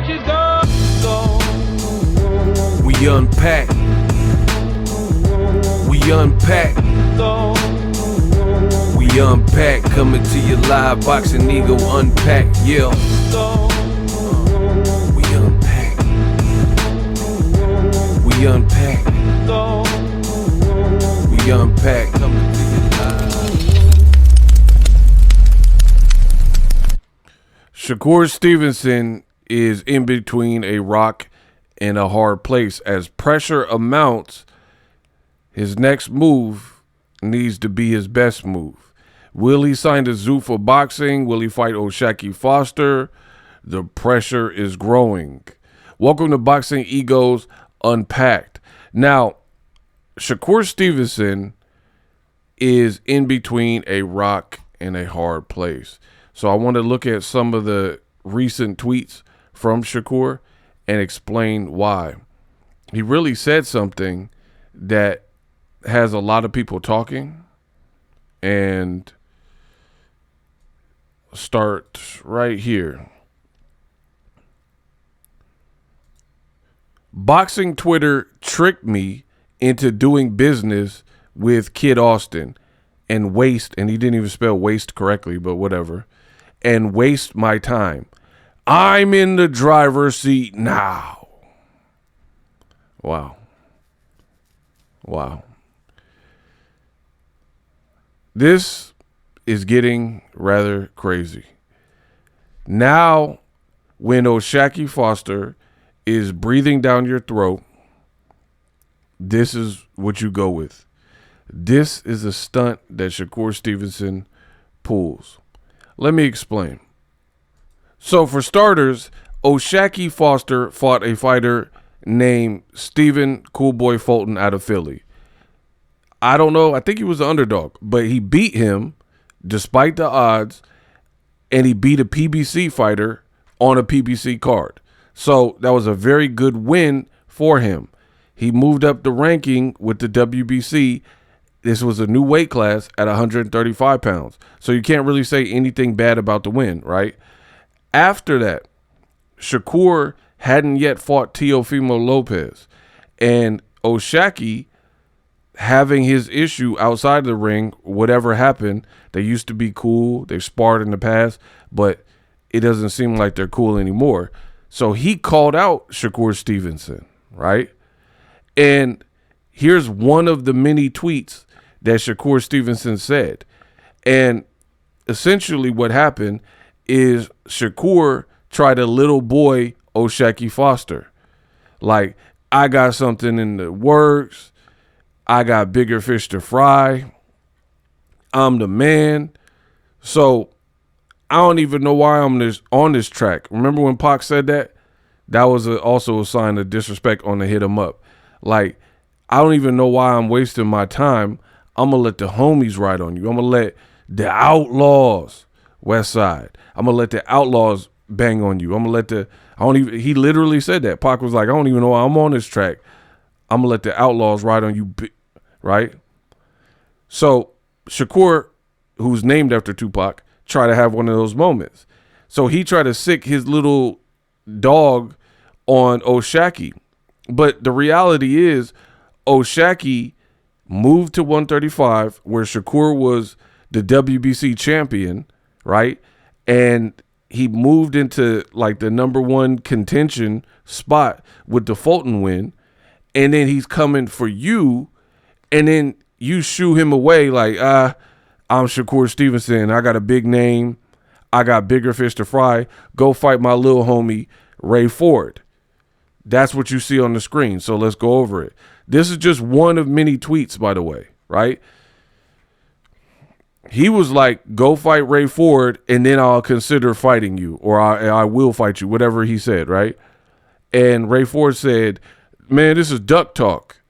you go. We unpack. We unpack. We unpack. Coming to you live. Boxing Ego Unpack. Yeah. We unpack. We unpack. We unpack. Coming to you live. Shakur Stevenson is in between a rock and a hard place. As pressure amounts, his next move needs to be his best move. Will he sign to Zuffa Boxing? Will he fight O'Shaquie Foster? The pressure is growing. Welcome to Boxing Egos Unpacked. Now, Shakur Stevenson is in between a rock and a hard place. So I want to look at some of the recent tweets from Shakur and explain why. He really said something that has a lot of people talking, and start right here. Boxing Twitter tricked me into doing business with Kid Austin and waste, and he didn't even spell waste correctly, but whatever, and waste my time. I'm in the driver's seat now. Wow. Wow. This is getting rather crazy. Now, when O'Shaquie Foster is breathing down your throat, this is what you go with. This is a stunt that Shakur Stevenson pulls. Let me explain. So for starters, O'Shaquie Foster fought a fighter named Stephen Coolboy Fulton out of Philly. I don't know. I think he was the underdog, but he beat him despite the odds, and he beat a PBC fighter on a PBC card. So that was a very good win for him. He moved up the ranking with the WBC. This was a new weight class at 135 pounds. So you can't really say anything bad about the win, right? After that, Shakur hadn't yet fought Teofimo Lopez, and O'Shaquie, having his issue outside the ring, whatever happened, they used to be cool. They sparred in the past, but it doesn't seem like they're cool anymore. So he called out Shakur Stevenson, right? And here's one of the many tweets that Shakur Stevenson said. And essentially what happened is Shakur tried to little boy O'Shaquie Foster. Like, I got something in the works. I got bigger fish to fry. I'm the man. So I don't even know why I'm on this track. Remember when Pac said that? That was also a sign of disrespect on the hit him up. Like, I don't even know why I'm wasting my time. I'm going to let the homies ride on you. I'm going to let the outlaws, West Side. I'm going to let the outlaws bang on you. I'm going to let he literally said that. Pac was like, I don't even know why I'm on this track. I'm going to let the outlaws ride on you, right? So Shakur, who's named after Tupac, tried to have one of those moments. So he tried to sick his little dog on O'Shaquie. But the reality is O'Shaquie moved to 135 where Shakur was the WBC champion, right? And he moved into like the #1 contention spot with the Fulton win. And then he's coming for you, and then you shoo him away like, I'm Shakur Stevenson. I got a big name. I got bigger fish to fry. Go fight my little homie, Ray Ford. That's what you see on the screen. So let's go over it. This is just one of many tweets, by the way, right? He was like, go fight Ray Ford, and then I'll consider fighting you, or I will fight you, whatever he said, right? And Ray Ford said, man, this is duck talk.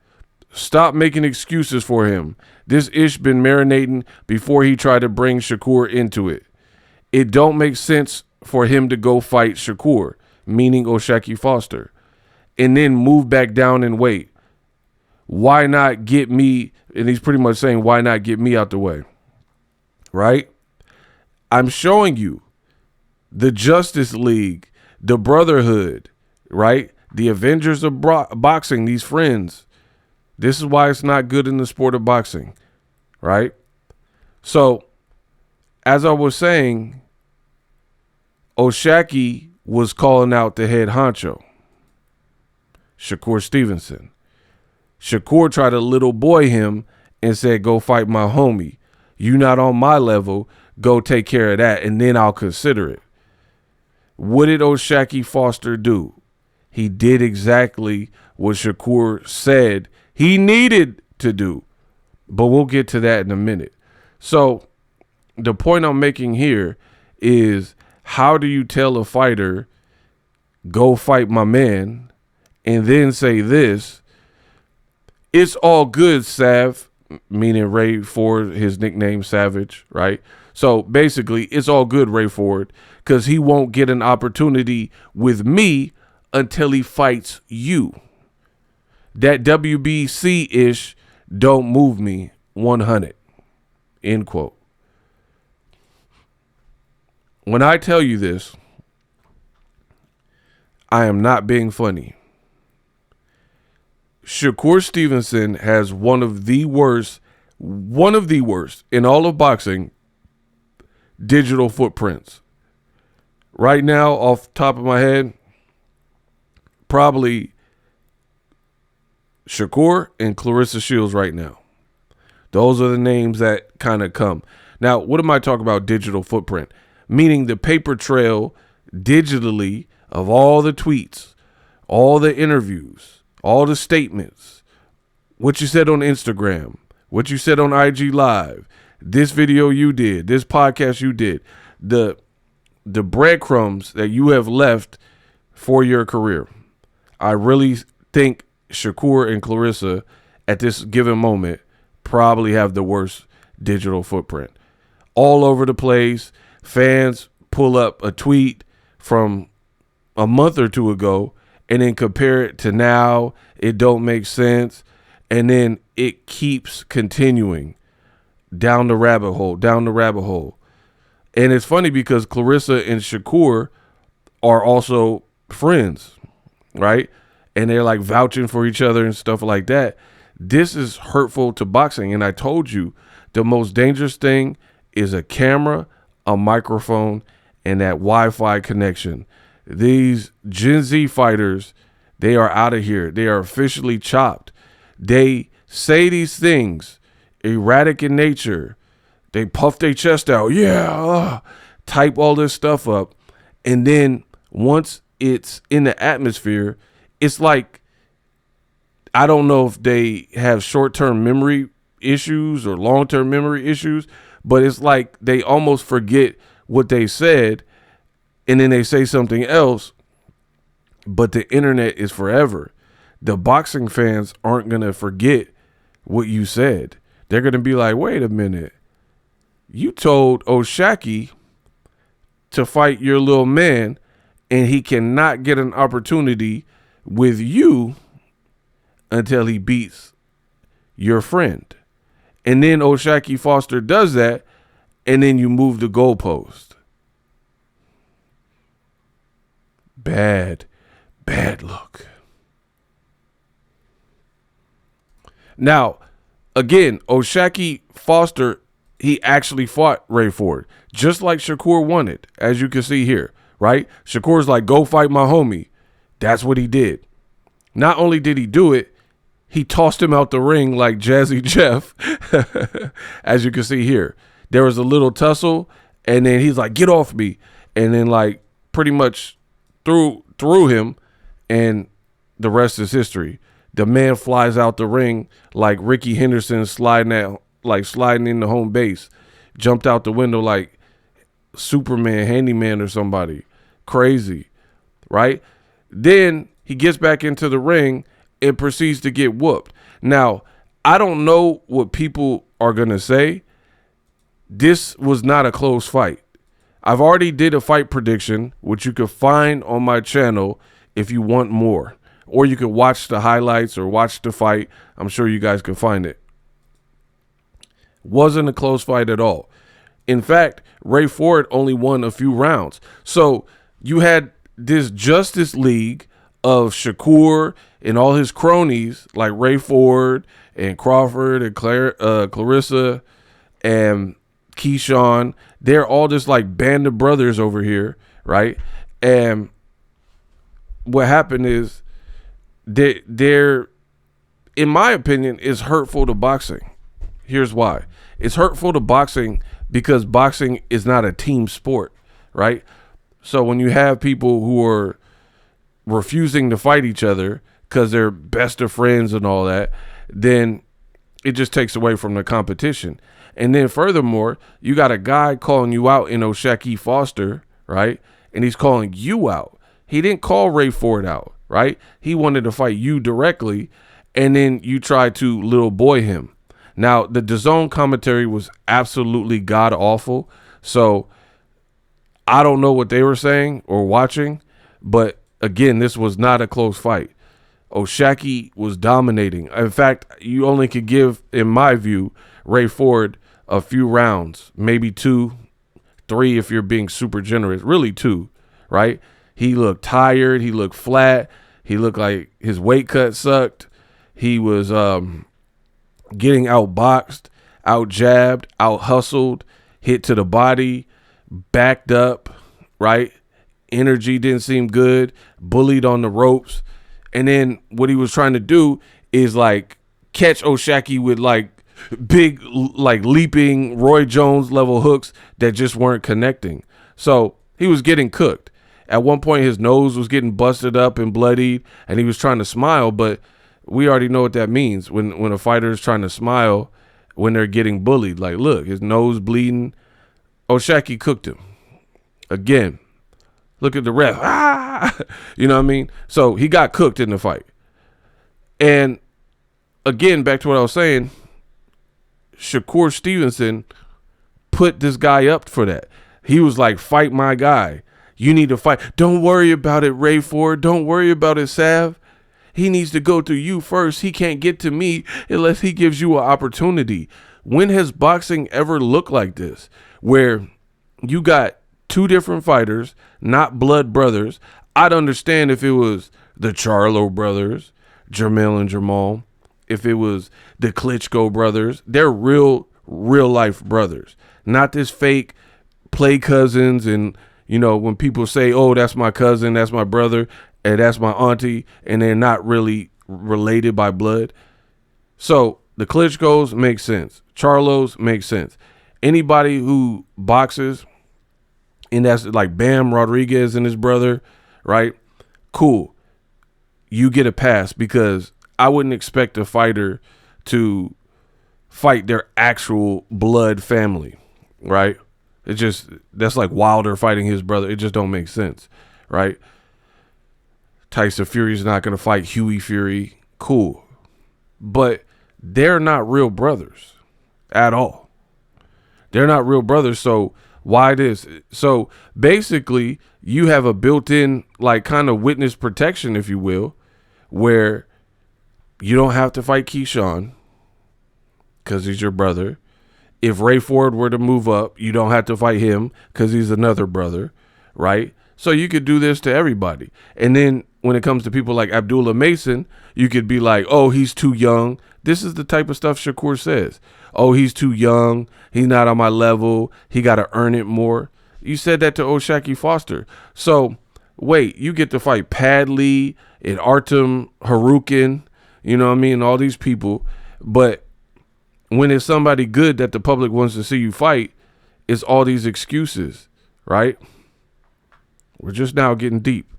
Stop making excuses for him. This ish been marinating before he tried to bring Shakur into it. It don't make sense for him to go fight Shakur, meaning O'Shaquie Foster, and then move back down and wait. Why not get me? And he's pretty much saying, why not get me out the way? Right? I'm showing you the Justice League the brotherhood, right? The Avengers of boxing, these friends. This is why it's not good in the sport of boxing, right? So, as I was saying, O'Shaquie was calling out the head honcho, Shakur Stevenson. Shakur tried to little boy him and said, go fight my homie. You not on my level, go take care of that, and then I'll consider it. What did O'Shaquie Foster do? He did exactly what Shakur said he needed to do. But we'll get to that in a minute. So the point I'm making here is, how do you tell a fighter, go fight my man, and then say this? It's all good, Sav, meaning Ray Ford, his nickname Savage, right? So basically, it's all good, Ray Ford, because he won't get an opportunity with me until he fights you. That WBC-ish don't move me 100, end quote. When I tell you this, I am not being funny. Shakur Stevenson has one of the worst in all of boxing digital footprints. Right now, off the top of my head, probably Shakur and Clarissa Shields right now. Those are the names that kind of come. Now, what am I talking about digital footprint? Meaning the paper trail digitally of all the tweets, all the interviews, all the statements, what you said on Instagram, what you said on IG Live, this video you did, this podcast you did, the breadcrumbs that you have left for your career. I really think Shakur and Clarissa at this given moment probably have the worst digital footprint. All over the place. Fans pull up a tweet from a month or two ago and then compare it to now. It don't make sense. And then it keeps continuing down the rabbit hole. And it's funny because Clarissa and Shakur are also friends, right? And they're like vouching for each other and stuff like that. This is hurtful to boxing. And I told you, the most dangerous thing is a camera, a microphone, and that Wi-Fi connection. These Gen Z fighters, they are out of here. They are officially chopped. They say these things, erratic in nature. They puff their chest out. Type all this stuff up. And then once it's in the atmosphere, it's like, I don't know if they have short-term memory issues or long-term memory issues, but it's like they almost forget what they said, and then they say something else, but the internet is forever. The boxing fans aren't going to forget what you said. They're going to be like, wait a minute. You told O'Shaquie to fight your little man, and he cannot get an opportunity with you until he beats your friend. And then O'Shaquie Foster does that, and then you move the goalpost. Bad look. Now, again, O'Shaquie Foster, he actually fought Ray Ford, just like Shakur wanted, as you can see here, right? Shakur's like, go fight my homie. That's what he did. Not only did he do it, he tossed him out the ring like Jazzy Jeff, as you can see here. There was a little tussle, and then he's like, get off me. And then like pretty much threw him, and the rest is history. The man flies out the ring like Ricky Henderson sliding into home base. Jumped out the window like Superman, handyman or somebody. Crazy, right? Then he gets back into the ring and proceeds to get whooped. Now, I don't know what people are going to say. This was not a close fight. I've already did a fight prediction, which you can find on my channel if you want more. Or you can watch the highlights or watch the fight. I'm sure you guys can find it. Wasn't a close fight at all. In fact, Ray Ford only won a few rounds. So you had this Justice League of Shakur and all his cronies like Ray Ford and Crawford and Clarissa and Keyshawn, they're all just like band of brothers over here, right? And what happened is they're, in my opinion, is hurtful to boxing. Here's why. It's hurtful to boxing because boxing is not a team sport, right? So when you have people who are refusing to fight each other because they're best of friends and all that, then it just takes away from the competition. And then furthermore, you got a guy calling you out in Shakur Foster, right? And he's calling you out. He didn't call Ray Ford out, right? He wanted to fight you directly, and then you tried to little boy him. Now, the DAZN commentary was absolutely god-awful, so I don't know what they were saying or watching, but again, this was not a close fight. Shakur was dominating. In fact, you only could give, in my view, Ray Ford a few rounds, maybe 2, 3 if you're being super generous, really 2, right? He looked tired. He looked flat. He looked like his weight cut sucked. He was getting outboxed, out jabbed, out hustled, hit to the body, backed up, right? Energy didn't seem good, bullied on the ropes. And then what he was trying to do is like catch Shakur with like big, like leaping Roy Jones level hooks that just weren't connecting. So he was getting cooked. At one point, his nose was getting busted up and bloodied, and he was trying to smile, but we already know what that means when a fighter is trying to smile when they're getting bullied. Like, look, his nose bleeding. Shakur cooked him. Again, look at the ref. Ah! You know what I mean? So he got cooked in the fight. And again, back to what I was saying, Shakur Stevenson put this guy up for that. He was like, fight my guy. You need to fight. Don't worry about it, Ray Ford. Don't worry about it, Sav. He needs to go through you first. He can't get to me unless he gives you an opportunity. When has boxing ever looked like this, where you got 2 different fighters, not blood brothers? I'd understand if it was the Charlo brothers, Jermell and Jamal. If it was the Klitschko brothers, they're real life brothers, not this fake play cousins. And you know, when people say, oh, that's my cousin, that's my brother, and that's my auntie, and they're not really related by blood. So the Klitschkos make sense. Charlos make sense. Anybody who boxes, and that's like Bam Rodriguez and his brother, right? Cool. You get a pass, because I wouldn't expect a fighter to fight their actual blood family, right? That's like Wilder fighting his brother. It just don't make sense, right? Tyson Fury's not going to fight Huey Fury. Cool. But they're not real brothers at all. They're not real brothers. So why this? So basically, you have a built-in like kind of witness protection, if you will, where you don't have to fight Keyshawn because he's your brother. If Ray Ford were to move up, you don't have to fight him because he's another brother, right? So you could do this to everybody. And then when it comes to people like Abdullah Mason, you could be like, oh, he's too young. This is the type of stuff Shakur says. Oh, he's too young. He's not on my level. He got to earn it more. You said that to Shakur Foster. So wait, you get to fight Padley and Artem Harukin, you know what I mean, all these people. But when it's somebody good that the public wants to see you fight, it's all these excuses, right? We're just now getting deep,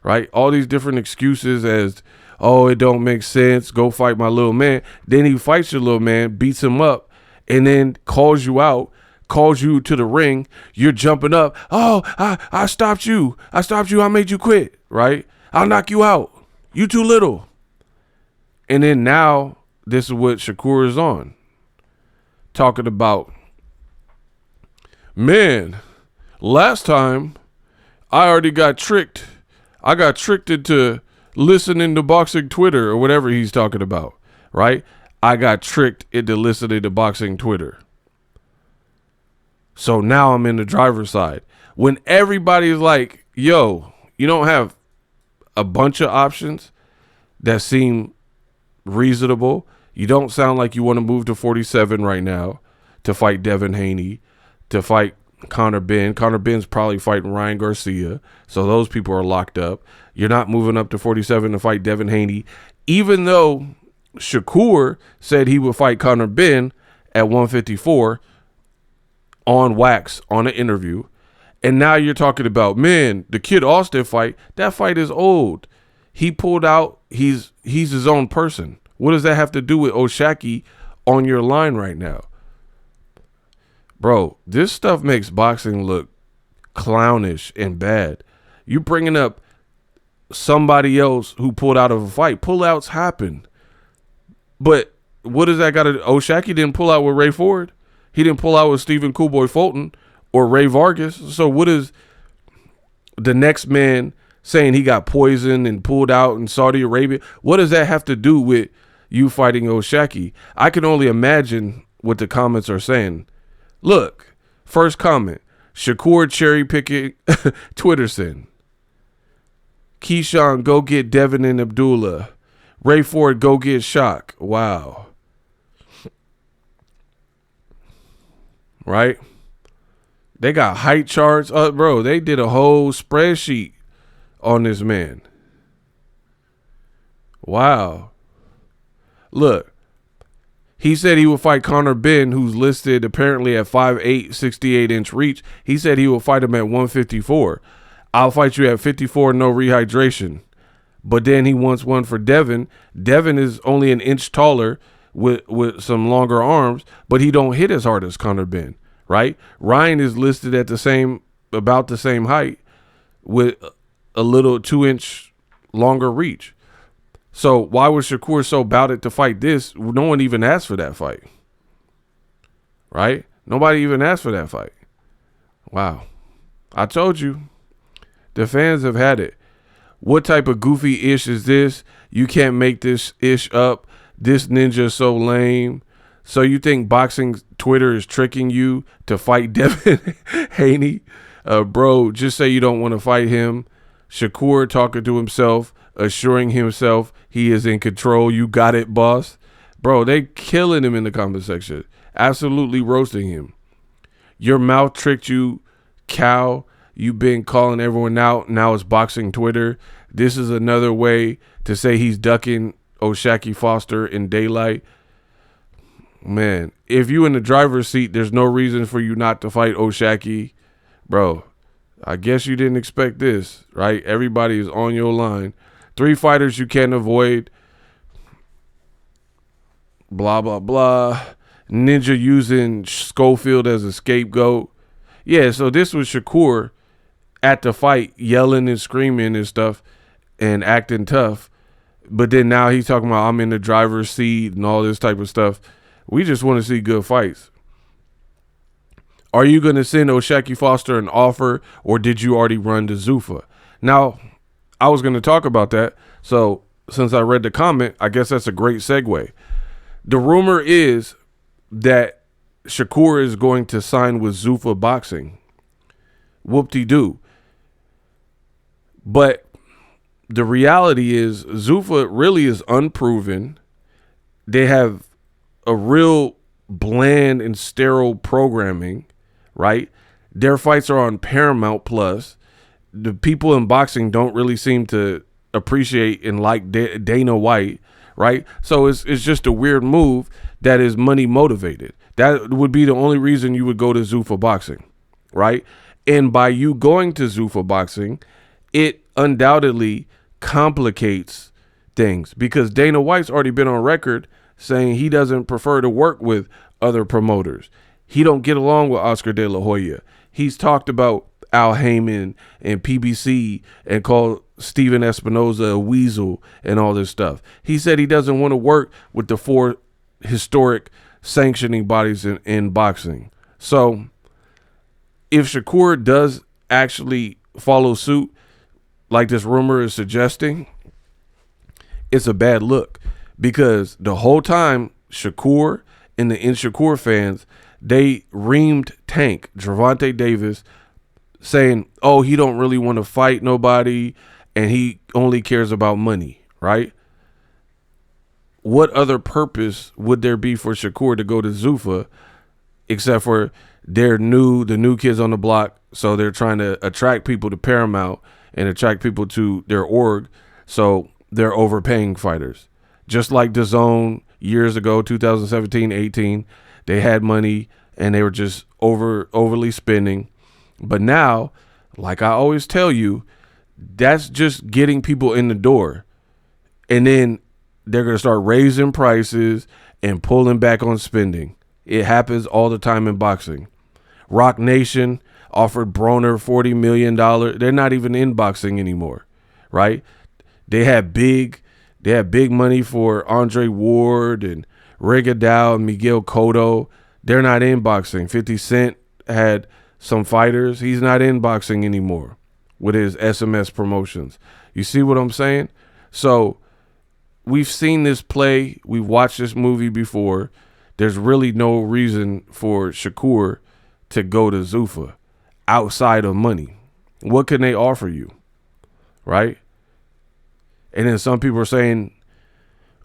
right? All these different excuses as, oh, it don't make sense. Go fight my little man. Then he fights your little man, beats him up, and then calls you out, calls you to the ring. You're jumping up. Oh, I stopped you. I stopped you. I made you quit, right? I'll knock you out. You too little. And then now this is what Shakur is on. Talking about, man, last time I already got tricked. I got tricked into listening to boxing Twitter or whatever he's talking about, right? I got tricked into listening to boxing Twitter. So now I'm in the driver's side. When everybody's like, yo, you don't have a bunch of options that seem reasonable. You don't sound like you want to move to 47 right now to fight Devin Haney, to fight Conor Benn. Conor Benn's probably fighting Ryan Garcia, so those people are locked up. You're not moving up to 47 to fight Devin Haney, even though Shakur said he would fight Conor Benn at 154 on wax on an interview. And now you're talking about, man, the Kid Austin fight. That fight is old. He pulled out. He's his own person. What does that have to do with O'Shaquie on your line right now? Bro, this stuff makes boxing look clownish and bad. You bringing up somebody else who pulled out of a fight. Pullouts happen. But what does that got to do? O'Shaquie didn't pull out with Ray Ford. He didn't pull out with Stephen Coolboy Fulton or Ray Vargas. So what is the next man saying he got poisoned and pulled out in Saudi Arabia? What does that have to do with you fighting O'Shaquie? I can only imagine what the comments are saying. Look, first comment, Shakur cherry picking Twitterson. Keyshawn, go get Devin and Abdullah. Ray Ford, go get Shock. Wow. Right? They got height charts. Bro, they did a whole spreadsheet on this man. Wow. Look, he said he would fight Conor Benn, who's listed apparently at 5'8", 68-inch reach. He said he will fight him at 154. I'll fight you at 54, no rehydration. But then he wants one for Devin. Devin is only an inch taller with some longer arms, but he don't hit as hard as Conor Benn, right? Ryan is listed at about the same height with a little 2-inch longer reach. So why was Shakur so bouted to fight this? No one even asked for that fight, right? Nobody even asked for that fight. Wow. I told you, the fans have had it. What type of goofy ish is this? You can't make this ish up. This ninja so lame. So you think boxing Twitter is tricking you to fight Devin Haney? Bro, just say you don't want to fight him. Shakur talking to himself, assuring himself he is in control. You got it, boss. Bro, they killing him in the comment section. Absolutely roasting him. Your mouth tricked you, cow. You've been calling everyone out. Now it's boxing Twitter. This is another way to say he's ducking O'Shaquie Foster in daylight. Man, if you in the driver's seat, there's no reason for you not to fight O'Shaquie. Bro, I guess you didn't expect this, right? Everybody is on your line. 3 fighters you can't avoid. Blah, blah, blah. Ninja using Schofield as a scapegoat. Yeah, so this was Shakur at the fight yelling and screaming and stuff and acting tough. But then now he's talking about I'm in the driver's seat and all this type of stuff. We just want to see good fights. Are you going to send O'Shaquie Foster an offer, or did you already run to Zuffa? Now, I was going to talk about that. So since I read the comment, I guess that's a great segue. The rumor is that Shakur is going to sign with Zuffa Boxing. Whoop-de-doo. But the reality is Zuffa really is unproven. They have a real bland and sterile programming, right? Their fights are on Paramount Plus. The people in boxing don't really seem to appreciate and like Dana White, right? So it's just a weird move that is money motivated. That would be the only reason you would go to Zuffa Boxing, right? And by you going to Zuffa Boxing, it undoubtedly complicates things because Dana White's already been on record saying he doesn't prefer to work with other promoters. He don't get along with Oscar De La Hoya. He's talked about Al Heyman and PBC and called Steven Espinoza a weasel and all this stuff. He said he doesn't want to work with the 4 historic sanctioning bodies in boxing. So if Shakur does actually follow suit like this rumor is suggesting, it's a bad look because the whole time Shakur and the Inshakur fans, they reamed Tank, Gervonta Davis, saying, oh, he don't really want to fight nobody and he only cares about money, right? What other purpose would there be for Shakur to go to Zuffa except for the new kids on the block, so they're trying to attract people to Paramount and attract people to their org, so they're overpaying fighters. Just like DAZN years ago, 2017, 18, they had money and they were just overly spending. But now, like I always tell you, that's just getting people in the door. And then they're going to start raising prices and pulling back on spending. It happens all the time in boxing. Rock Nation offered Broner $40 million. They're not even in boxing anymore, right? They had big money for Andre Ward and Riyadh and Miguel Cotto. They're not in boxing. 50 Cent had some fighters. He's not in boxing anymore with his SMS promotions. You see what I'm saying? So we've seen this play. We've watched this movie before. There's really no reason for Shakur to go to Zuffa outside of money. What can they offer you, right? And then some people are saying,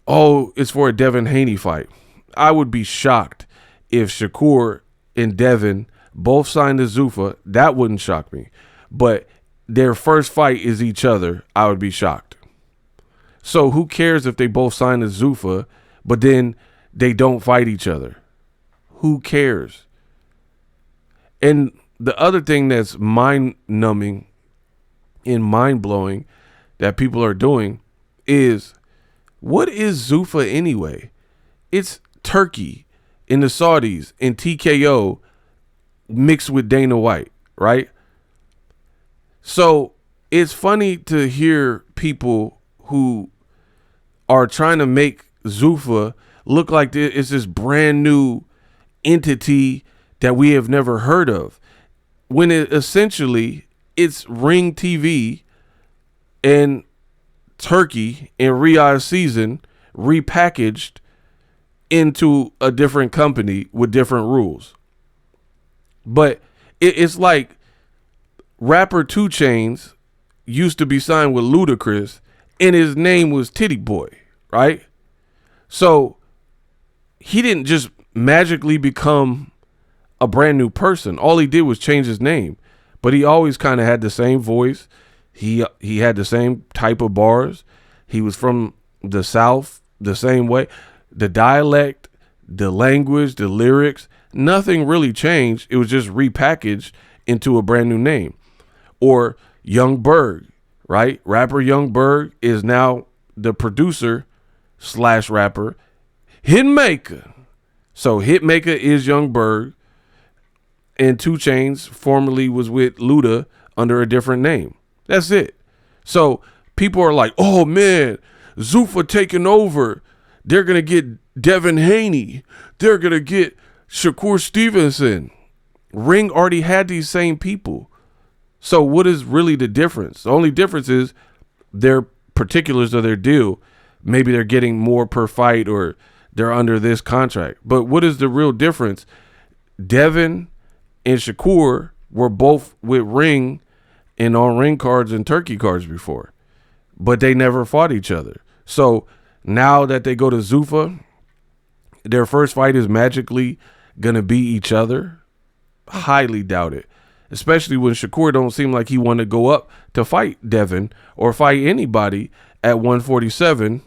oh, it's for a Devin Haney fight. I would be shocked if Shakur and Devin both signed to Zuffa. That wouldn't shock me. But their first fight is each other. I would be shocked. So who cares if they both sign to Zuffa, but then they don't fight each other? Who cares? And the other thing that's mind-numbing and mind-blowing that people are doing is, what is Zuffa anyway? It's Turkey and the Saudis and TKO mixed with Dana White, right? So it's funny to hear people who are trying to make Zuffa look like it's this brand new entity that we have never heard of, when essentially it's Ring TV and Turkey and Riyadh season repackaged into a different company with different rules. But it's like rapper 2 Chainz used to be signed with Ludacris and his name was Titty Boy, right? So he didn't just magically become a brand new person. All he did was change his name, but he always kind of had the same voice. He had the same type of bars. He was from the South the same way. The dialect, the language, the lyrics, nothing really changed. It was just repackaged into a brand new name. Or Young Berg, right? Rapper Young Berg is now the producer / rapper Hitmaker. So Hitmaker is Young Berg, and 2 Chainz formerly was with Luda under a different name. That's it. So people are like, oh man, Zuffa taking over. They're going to get Devin Haney. They're going to get Shakur Stevenson. Ring already had these same people. So what is really the difference? The only difference is their particulars of their deal. Maybe they're getting more per fight or they're under this contract. But what is the real difference? Devin and Shakur were both with Ring and on Ring cards and Turkey cards before, but they never fought each other. So now that they go to Zuffa, their first fight is magically going to be each other. Highly doubt it, especially when Shakur don't seem like he want to go up to fight Devin or fight anybody at 147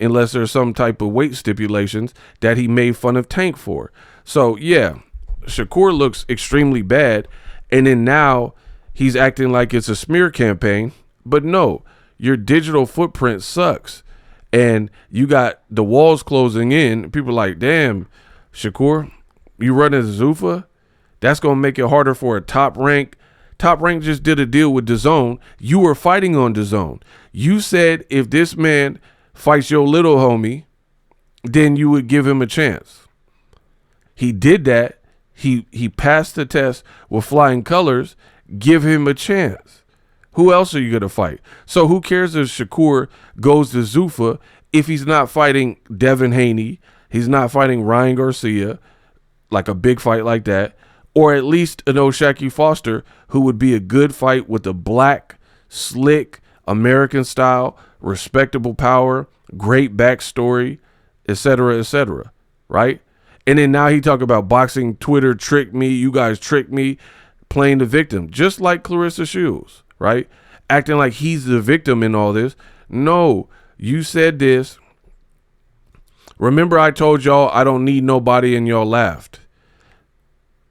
unless there's some type of weight stipulations that he made fun of Tank for. So yeah, Shakur looks extremely bad, and then now he's acting like it's a smear campaign. But no, your digital footprint sucks, and you got the walls closing in. People are like, damn, Shakur, you running Zuffa? That's going to make it harder for a Top Rank. Top Rank just did a deal with DAZN. You were fighting on DAZN. You said if this man fights your little homie, then you would give him a chance. He did that. He passed the test with flying colors. Give him a chance. Who else are you going to fight? So who cares if Shakur goes to Zuffa if he's not fighting Devin Haney, he's not fighting Ryan Garcia, like a big fight like that, or at least an O'Shaquie Foster who would be a good fight with a black, slick, American style, respectable power, great backstory, etc., right? And then now he talk about boxing Twitter tricked me, you guys tricked me, playing the victim, just like Clarissa Shields, right? Acting like he's the victim in all this. No, you said this. Remember I told y'all I don't need nobody and y'all laughed.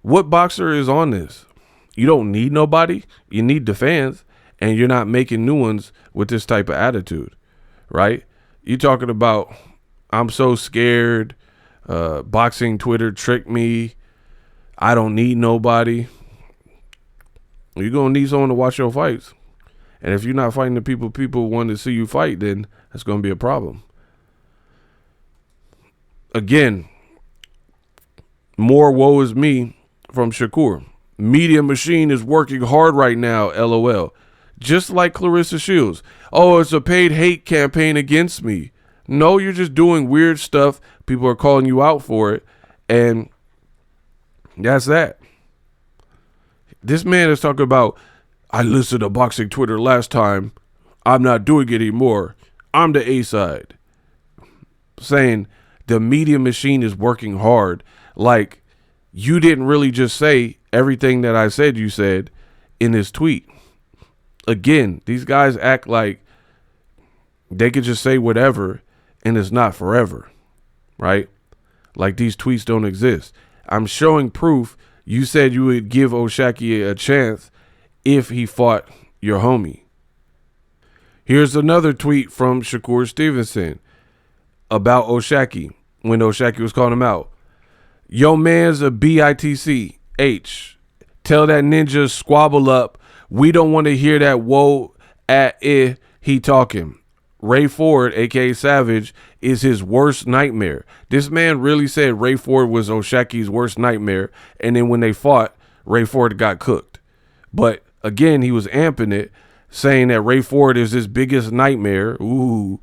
What boxer is on this? You don't need nobody. You need the fans, and you're not making new ones with this type of attitude, right? You talking about I'm so scared. Boxing Twitter tricked me. I don't need nobody. You're going to need someone to watch your fights. And if you're not fighting the people want to see you fight, then that's going to be a problem. Again, more woe is me from Shakur. Media machine is working hard right now, LOL. Just like Clarissa Shields. Oh, it's a paid hate campaign against me. No, you're just doing weird stuff. People are calling you out for it. And that's that. This man is talking about, I listened to Boxing Twitter last time. I'm not doing it anymore. I'm the A side. Saying the media machine is working hard. Like, you didn't really just say everything that I said you said in this tweet. Again, these guys act like they could just say whatever and it's not forever, right? Like these tweets don't exist. I'm showing proof. You said you would give O'Shaquie a chance if he fought your homie. Here's another tweet from Shakur Stevenson about O'Shaquie when O'Shaquie was calling him out. Yo man's a BITCH. Tell that ninja squabble up. We don't want to hear that whoa at it. He talking. Ray Ford, a.k.a. Savage, is his worst nightmare. This man really said Ray Ford was O'Shaquie's worst nightmare, and then when they fought, Ray Ford got cooked. But again, he was amping it, saying that Ray Ford is his biggest nightmare. Ooh.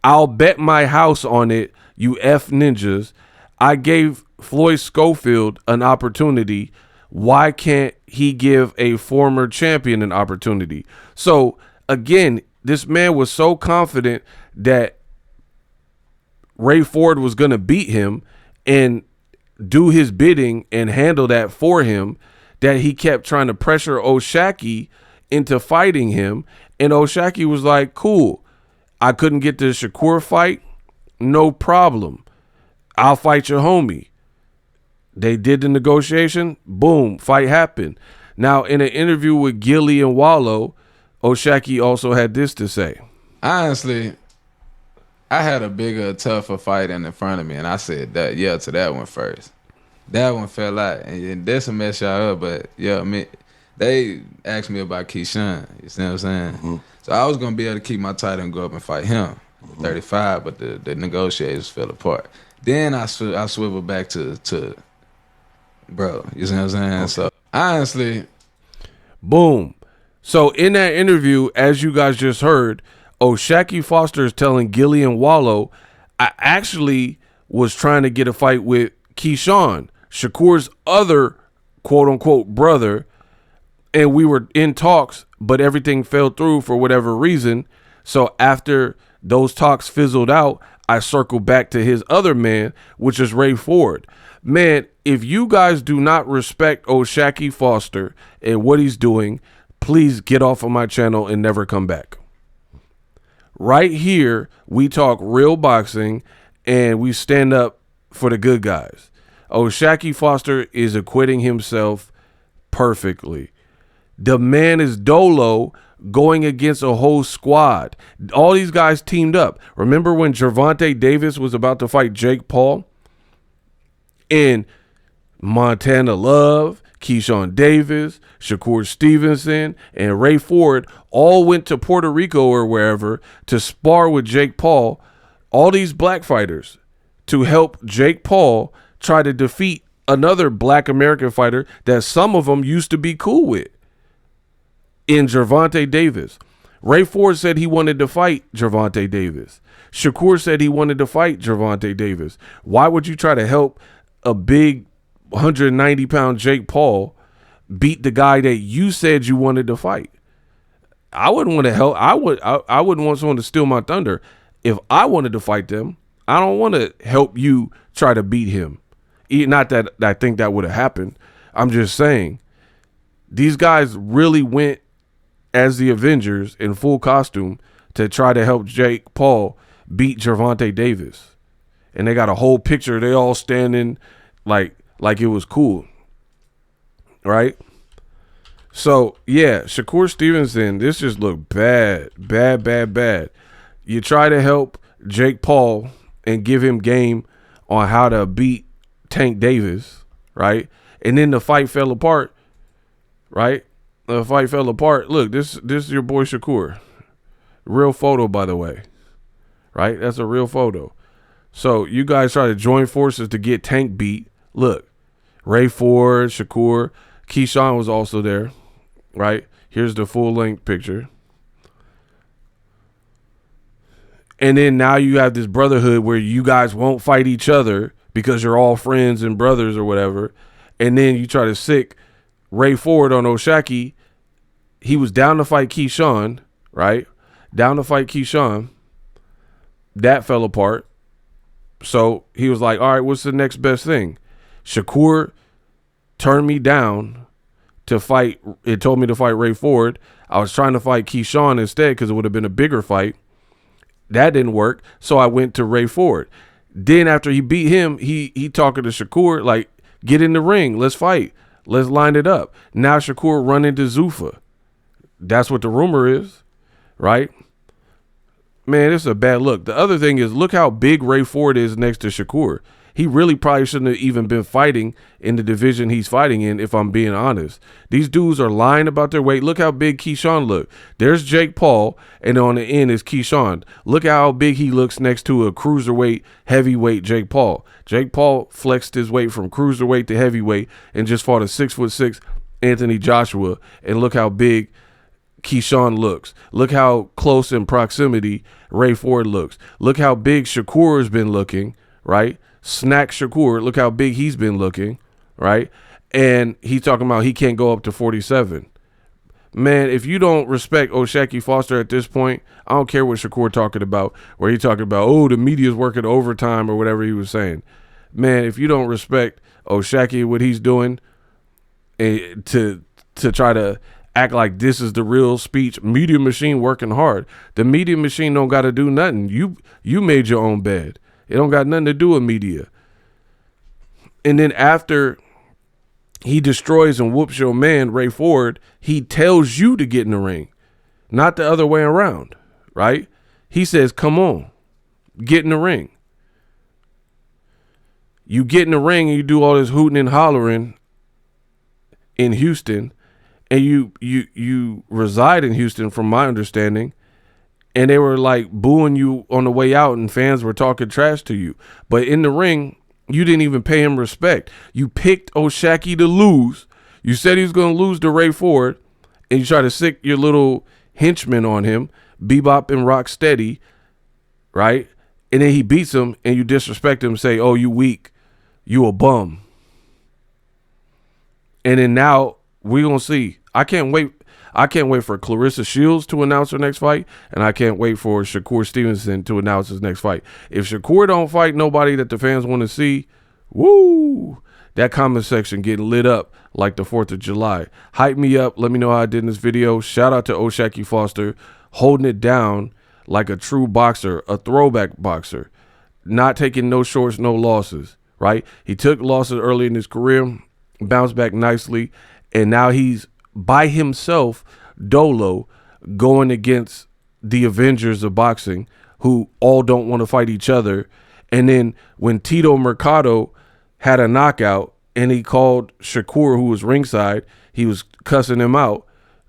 I'll bet my house on it, you F ninjas. I gave Floyd Schofield an opportunity. Why can't he give a former champion an opportunity? So, again, this man was so confident that Ray Ford was going to beat him and do his bidding and handle that for him that he kept trying to pressure O'Shaquie into fighting him. And O'Shaquie was like, cool, I couldn't get the Shakur fight. No problem. I'll fight your homie. They did the negotiation. Boom, fight happened. Now, in an interview with Gilly and Wallow, O'Shaquie also had this to say. Honestly, I had a bigger, tougher fight in front of me, and I said that, yeah, to that one first. That one fell out, and this will mess y'all up, but yeah, I mean, they asked me about Keyshawn, you see what I'm saying? Mm-hmm. So I was going to be able to keep my title and go up and fight him, 35, but the negotiators fell apart. Then I swiveled back to bro, you see what I'm saying? Okay. So honestly, boom. So in that interview, as you guys just heard, O'Shaquie Foster is telling Gilly and Wallow, I actually was trying to get a fight with Keyshawn, Shakur's other quote-unquote brother, and we were in talks, but everything fell through for whatever reason. So after those talks fizzled out, I circled back to his other man, which is Ray Ford. Man, if you guys do not respect O'Shaquie Foster and what he's doing, please get off of my channel and never come back. Right here, we talk real boxing and we stand up for the good guys. O'Shaquie Foster is acquitting himself perfectly. The man is dolo going against a whole squad. All these guys teamed up. Remember when Gervonta Davis was about to fight Jake Paul? And Montana Love, Keyshawn Davis, Shakur Stevenson, and Ray Ford all went to Puerto Rico or wherever to spar with Jake Paul, all these black fighters, to help Jake Paul try to defeat another black American fighter that some of them used to be cool with in Gervonta Davis. Ray Ford said he wanted to fight Gervonta Davis. Shakur said he wanted to fight Gervonta Davis. Why would you try to help a big 190-pound Jake Paul beat the guy that you said you wanted to fight. I wouldn't want to help. I wouldn't want someone to steal my thunder. If I wanted to fight them, I don't want to help you try to beat him. Not that I think that would have happened. I'm just saying these guys really went as the Avengers in full costume to try to help Jake Paul beat Gervonta Davis. And they got a whole picture. They all standing like it was cool. Right? So, yeah, Shakur Stevenson, this just looked bad. You try to help Jake Paul and give him game on how to beat Tank Davis, right? And then the fight fell apart, right? The fight fell apart. Look, this is your boy Shakur. Real photo, by the way, right? That's a real photo. So you guys try to join forces to get Tank beat. Look, Ray Ford, Shakur, Keyshawn was also there, right? Here's the full-length picture. And then now you have this brotherhood where you guys won't fight each other because you're all friends and brothers or whatever. And then you try to sick Ray Ford on O'Shaquie. He was down to fight Keyshawn, right? Down to fight Keyshawn. That fell apart. So he was like, all right, what's the next best thing? Shakur turned me down to fight. It told me to fight Ray Ford. I was trying to fight Keyshawn instead because it would have been a bigger fight. That didn't work. So I went to Ray Ford. Then after he beat him, he talking to Shakur, like, get in the ring. Let's fight. Let's line it up. Now Shakur run into Zuffa. That's what the rumor is, right? Man, it's a bad look. The other thing is, look how big Ray Ford is next to Shakur. He really probably shouldn't have even been fighting in the division he's fighting in, if I'm being honest. These dudes are lying about their weight. Look how big Keyshawn look. There's Jake Paul, and on the end is Keyshawn. Look how big he looks next to a cruiserweight, heavyweight Jake Paul. Jake Paul flexed his weight from cruiserweight to heavyweight and just fought a 6'6" Anthony Joshua, and look how big Keyshawn looks. Look how close in proximity Ray Ford looks. Look how big Shakur has been looking, right? Snack Shakur, look how big he's been looking, right? And he's talking about he can't go up to 47. Man, if you don't respect O'Shaquie Foster at this point, I don't care what Shakur talking about, where he talking about, oh, the media's working overtime or whatever he was saying. Man, if you don't respect O'Shaquie, what he's doing, to try to act like this is the real speech, media machine working hard. The media machine don't got to do nothing. You made your own bed. It don't got nothing to do with media. And then after he destroys and whoops your man, Ray Ford, he tells you to get in the ring, not the other way around, right? He says, come on, get in the ring. You get in the ring and you do all this hooting and hollering in Houston, and you reside in Houston, from my understanding, and they were like booing you on the way out, and fans were talking trash to you. But in the ring, you didn't even pay him respect. You picked O'Shaquie to lose. You said he was going to lose to Ray Ford, and you try to sick your little henchman on him, Bebop and Rocksteady, right? And then he beats him, and you disrespect him, say, oh, you weak, you a bum. And then now we're going to see. I can't wait for Clarissa Shields to announce her next fight, and I can't wait for Shakur Stevenson to announce his next fight. If Shakur don't fight nobody that the fans want to see, woo, that comment section getting lit up like the 4th of July. Hype me up. Let me know how I did in this video. Shout out to O'Shaquie Foster, holding it down like a true boxer, a throwback boxer, not taking no shorts, no losses, right? He took losses early in his career, bounced back nicely, and now he's by himself, dolo, going against the Avengers of boxing, who all don't want to fight each other. And then when Tito Mercado had a knockout and he called Shakur, who was ringside, he was cussing him out.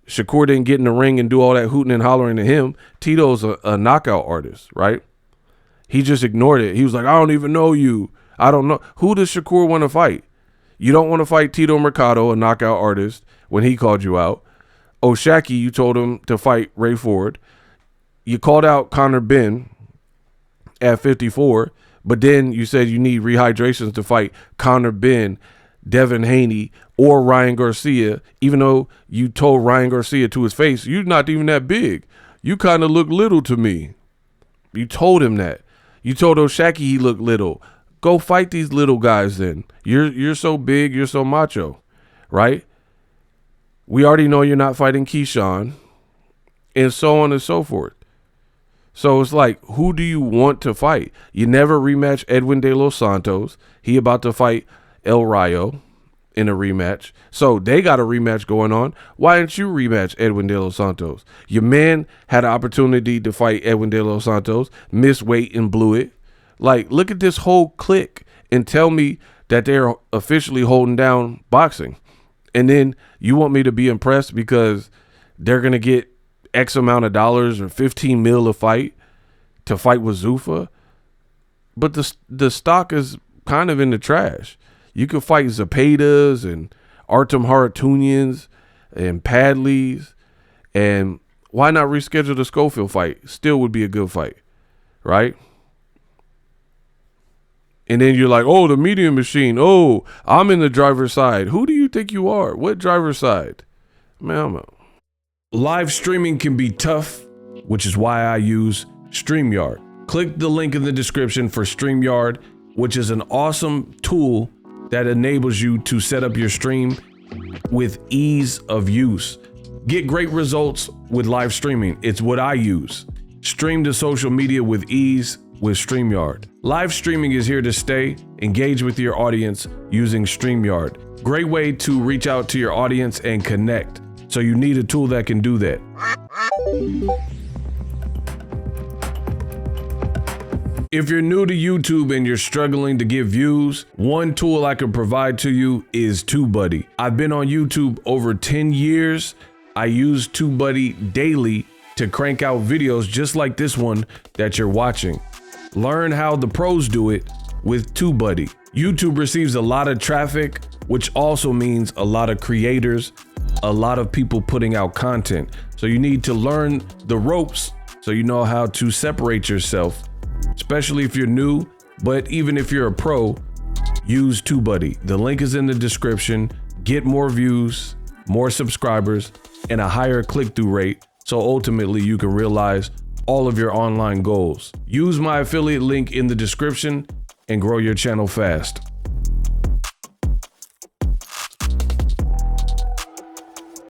Shakur didn't get in the ring and do all that hooting and hollering to him. Tito's a knockout artist, right? He just ignored it. He was like, I don't even know you. I don't know. Who does Shakur want to fight? You don't want to fight Tito Mercado, a knockout artist, when he called you out. O'Shaquie, you told him to fight Ray Ford. You called out Conor Benn at 54, but then you said you need rehydrations to fight Conor Benn, Devin Haney or Ryan Garcia, even though you told Ryan Garcia to his face, you're not even that big. You kind of look little to me. You told him that. You told O'Shaquie he looked little. Go fight these little guys then. You're so big, you're so macho, right? We already know you're not fighting Keyshawn, and so on and so forth. So it's like, who do you want to fight? You never rematch Edwin De Los Santos. He about to fight El Rayo in a rematch. So they got a rematch going on. Why didn't you rematch Edwin De Los Santos? Your man had an opportunity to fight Edwin De Los Santos, missed weight and blew it. Like, look at this whole clique and tell me that they're officially holding down boxing. And then you want me to be impressed because they're going to get X amount of dollars or 15 mil a fight to fight with Zuffa. But the stock is kind of in the trash. You could fight Zapetas and Artem Haratunians and Padleys. And why not reschedule the Schofield fight? Still would be a good fight, right? And then you're like, oh, the media machine. Oh, I'm in the driver's side. Who do you think you are? What driver's side? Man, I'm out. Live streaming can be tough, which is why I use StreamYard. Click the link in the description for StreamYard, which is an awesome tool that enables you to set up your stream with ease of use. Get great results with live streaming. It's what I use. Stream to social media with ease with StreamYard. Live streaming is here to stay. Engage with your audience using StreamYard. Great way to reach out to your audience and connect. So you need a tool that can do that. If you're new to YouTube and you're struggling to get views, one tool I can provide to you is TubeBuddy. I've been on YouTube over 10 years. I use TubeBuddy daily to crank out videos just like this one that you're watching. Learn how the pros do it with TubeBuddy. YouTube receives a lot of traffic, which also means a lot of creators, a lot of people putting out content. So you need to learn the ropes so you know how to separate yourself, especially if you're new, but even if you're a pro, use TubeBuddy. The link is in the description. Get more views, more subscribers, and a higher click-through rate, so ultimately you can realize all of your online goals. Use my affiliate link in the description and grow your channel fast.